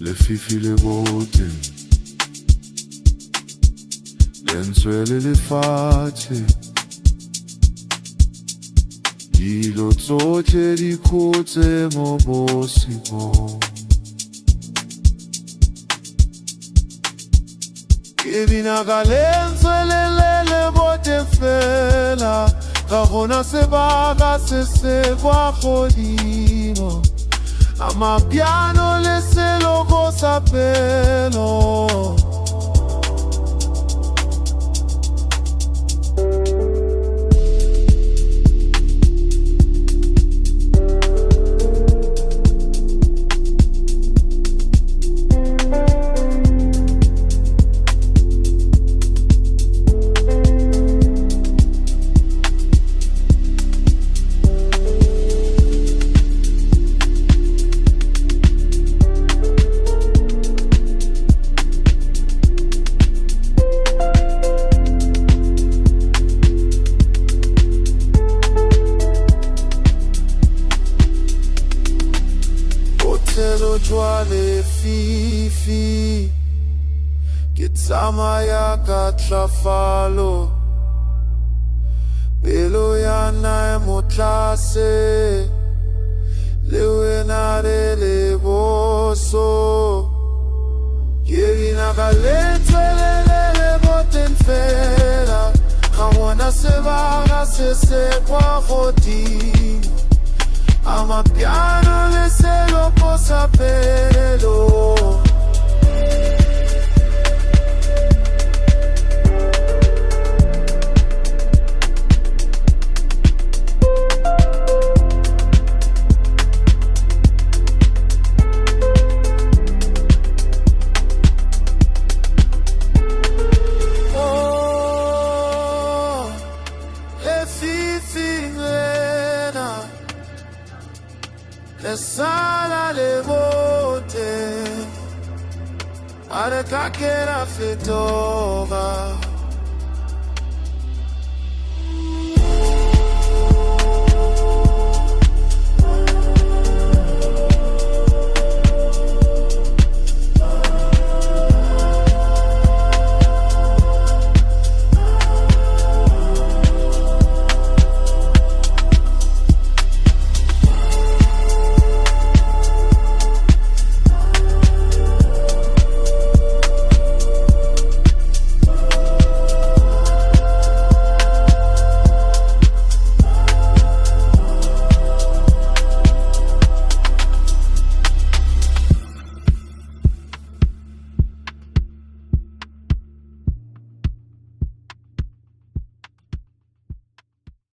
le fifi le bote, lentswele le fatshe, dilo tsotlhe di khotse mo bosimong. Ke bina ka lentswele le bote fela, ga gona sebaka se se kwa godimo. Amapiano le seloko sa pelo. Jwa le fifi ke tsamaya ka tlafalo, pelo ya nae mo tlase, le wena re le boso. Ke bina ka lentswele le boteng fela, ga gona sebaka se se kwa godimo. Amapiano le seloko sa pelo. Oh, le fifi lena, le sala le bote, are kakera fetoga.